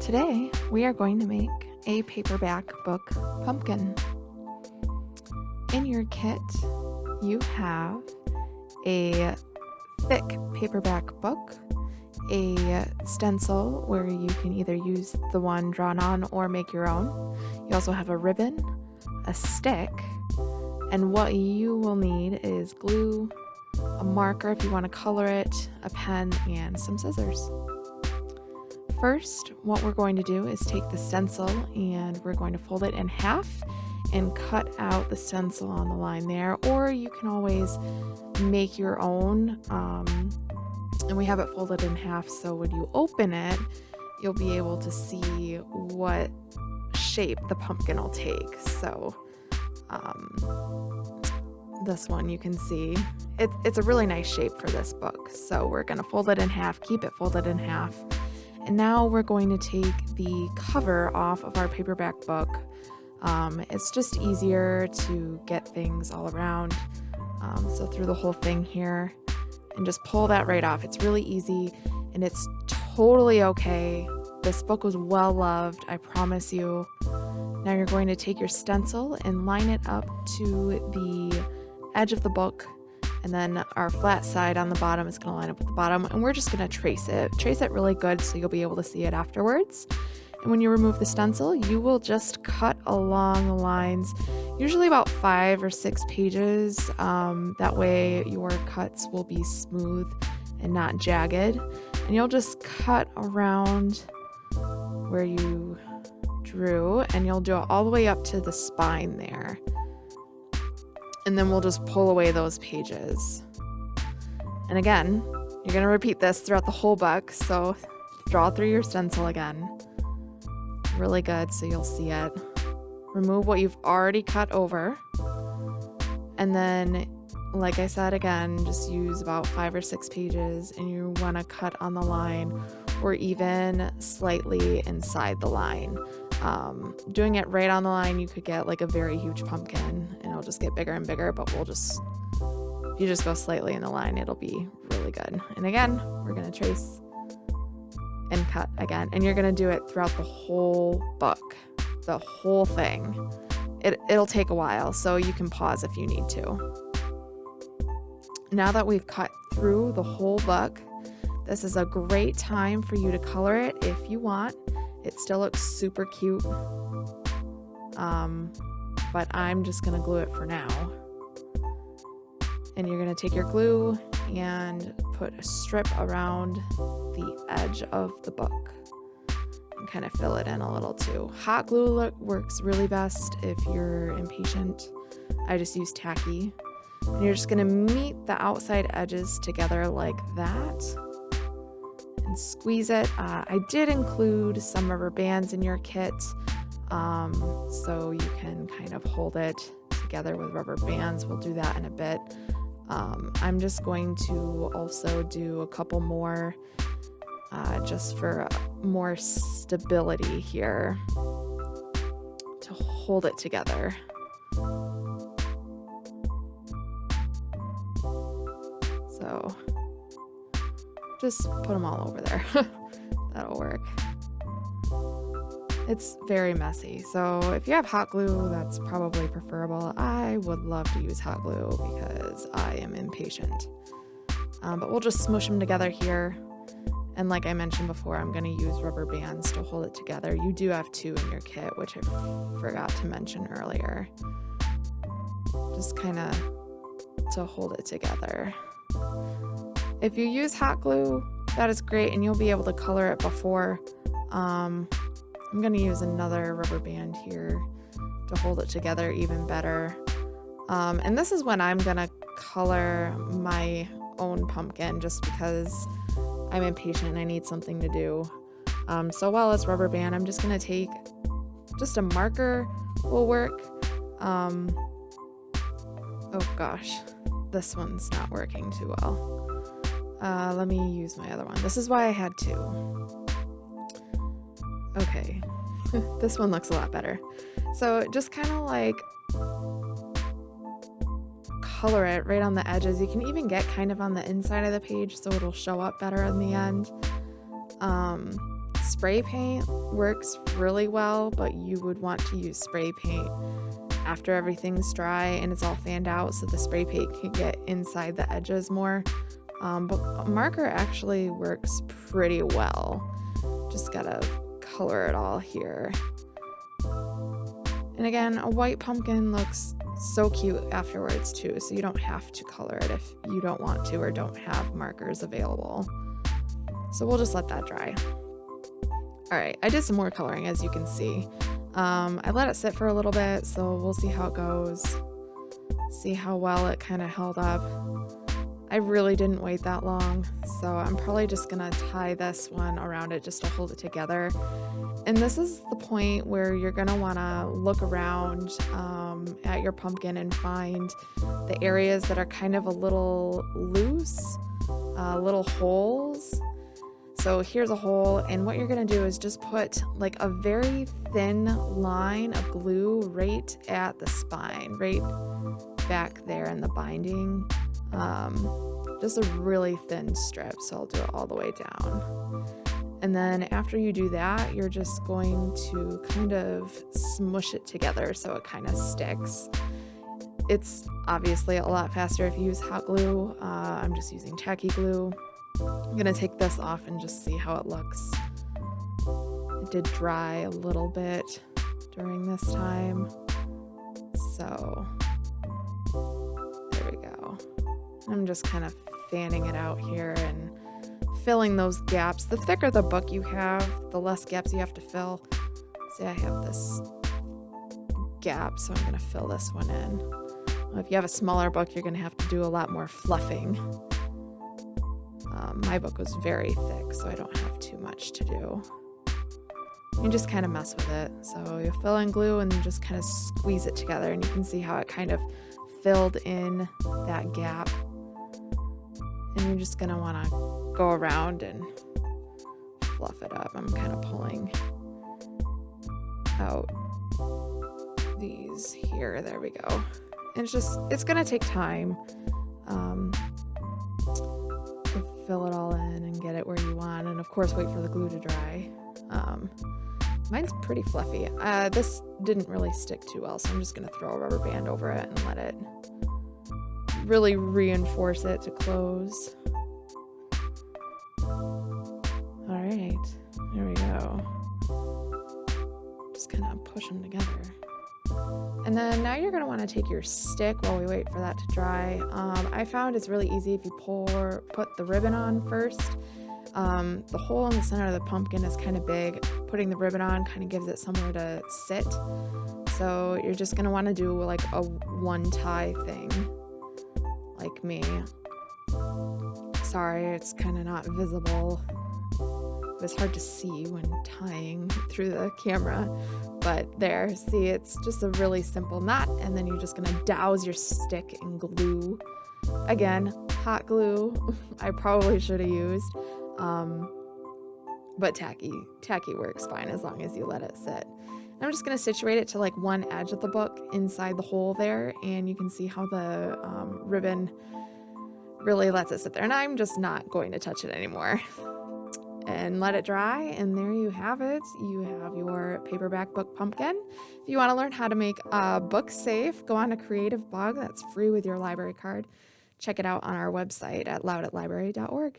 Today, we are going to make a paperback book pumpkin. In your kit, you have a thick paperback book, a stencil where you can either use the one drawn on or make your own. You also have a ribbon, a stick, and what you will need is glue, a marker if you want to color it, a pen, and some scissors. First, what we're going to do is take the stencil and we're going to fold it in half and cut out the stencil on the line there, or you can always make your own. And we have it folded in half, so when you open it, you'll be able to see what shape the pumpkin will take. So this one you can see, it's a really nice shape for this book. So we're going to fold it in half, keep it folded in half. And now we're going to take the cover off of our paperback book. It's just easier to get things all around. So through the whole thing here and just pull that right off. It's really easy and it's totally okay. This book was well loved, I promise you. Now you're going to take your stencil and line it up to the edge of the book. And then our flat side on the bottom is going to line up with the bottom, and we're just going to trace it really good so you'll be able to see it afterwards. And when you remove the stencil, you will just cut along the lines, usually about 5 or 6 pages. That way your cuts will be smooth and not jagged. And you'll just cut around where you drew, and you'll do it all the way up to the spine there. And then we'll just pull away those pages. And again, you're going to repeat this throughout the whole book. So draw through your stencil again. Really good, so you'll see it. Remove what you've already cut over. And then, like I said again, just use about 5 or 6 pages, and you want to cut on the line or even slightly inside the line. Doing it right on the line, you could get like a very huge pumpkin and it'll just get bigger and bigger, but if you just go slightly in the line, it'll be really good. And again, we're going to trace and cut again, and you're going to do it throughout the whole book, the whole thing. It'll take a while, so you can pause if you need to. Now that we've cut through the whole book, this is a great time for you to color it if you want. It still looks super cute, but I'm just going to glue it for now. And you're going to take your glue and put a strip around the edge of the book and kind of fill it in a little too. Hot glue works really best if you're impatient. I just use tacky. And you're just going to meet the outside edges together like that. And squeeze it. I did include some rubber bands in your kit, so you can kind of hold it together with rubber bands. We'll do that in a bit. I'm just going to also do a couple more just for more stability here to hold it together. So just put them all over there. That'll work. It's very messy, so if you have hot glue, that's probably preferable. I would love to use hot glue because I am impatient. But we'll just smush them together here. And like I mentioned before, I'm going to use rubber bands to hold it together. You do have 2 in your kit, which I forgot to mention earlier. Just kind of to hold it together. If you use hot glue, that is great, and you'll be able to color it before. I'm going to use another rubber band here to hold it together even better. And this is when I'm going to color my own pumpkin just because I'm impatient and I need something to do. So while it's rubber band, I'm just going to take just a marker will work. Oh gosh, this one's not working too well. Let me use my other one. This is why I had 2. Okay, this one looks a lot better. So just kind of like color it right on the edges. You can even get kind of on the inside of the page so it'll show up better in the end. spray paint works really well, but you would want to use spray paint after everything's dry and it's all fanned out so the spray paint can get inside the edges more. But marker actually works pretty well. Just gotta color it all here. And again, a white pumpkin looks so cute afterwards too, so you don't have to color it if you don't want to or don't have markers available. So we'll just let that dry. All right, I did some more coloring, as you can see. I let it sit for a little bit, so we'll see how it goes. See how well it kind of held up. I really didn't wait that long, so I'm probably just gonna tie this one around it just to hold it together. And this is the point where you're gonna wanna look around at your pumpkin and find the areas that are kind of a little loose, little holes. So here's a hole, and what you're gonna do is just put like a very thin line of glue right at the spine, right back there in the binding. Just a really thin strip, so I'll do it all the way down. And then after you do that, you're just going to kind of smush it together so it kind of sticks. It's obviously a lot faster if you use hot glue. I'm just using tacky glue. I'm gonna take this off and just see how it looks. It did dry a little bit during this time, so there we go. I'm just kind of fanning it out here and filling those gaps. The thicker the book you have, the less gaps you have to fill. See, I have this gap, so I'm gonna fill this one in. If you have a smaller book, you're gonna have to do a lot more fluffing. My book was very thick, so I don't have too much to do. You just kind of mess with it. So you fill in glue and just kind of squeeze it together, and you can see how it kind of filled in that gap. And you're just gonna wanna go around and fluff it up. I'm kind of pulling out these here. There we go. And it's gonna take time to fill it all in and get it where you want, and of course wait for the glue to dry. Mine's pretty fluffy. This didn't really stick too well, so I'm just gonna throw a rubber band over it and let it really reinforce it to close. All right, there we go. Just kind of push them together. And then now you're going to want to take your stick while we wait for that to dry. I found it's really easy if you put the ribbon on first. The hole in the center of the pumpkin is kind of big. Putting the ribbon on kind of gives it somewhere to sit. So you're just going to want to do like a one tie thing, like me. Sorry, it's kind of not visible. It's hard to see when tying through the camera, but there, see, it's just a really simple knot, and then you're just gonna douse your stick in glue. Again, hot glue, I probably should have used, but tacky works fine as long as you let it sit. And I'm just gonna situate it to like one edge of the book inside the hole there, and you can see how the ribbon really lets it sit there, and I'm just not going to touch it anymore. And let it dry, and there you have it. You have your paperback book pumpkin. If you want to learn how to make a book safe, go on to Creative Bug. That's free with your library card. Check it out on our website at loudatlibrary.org.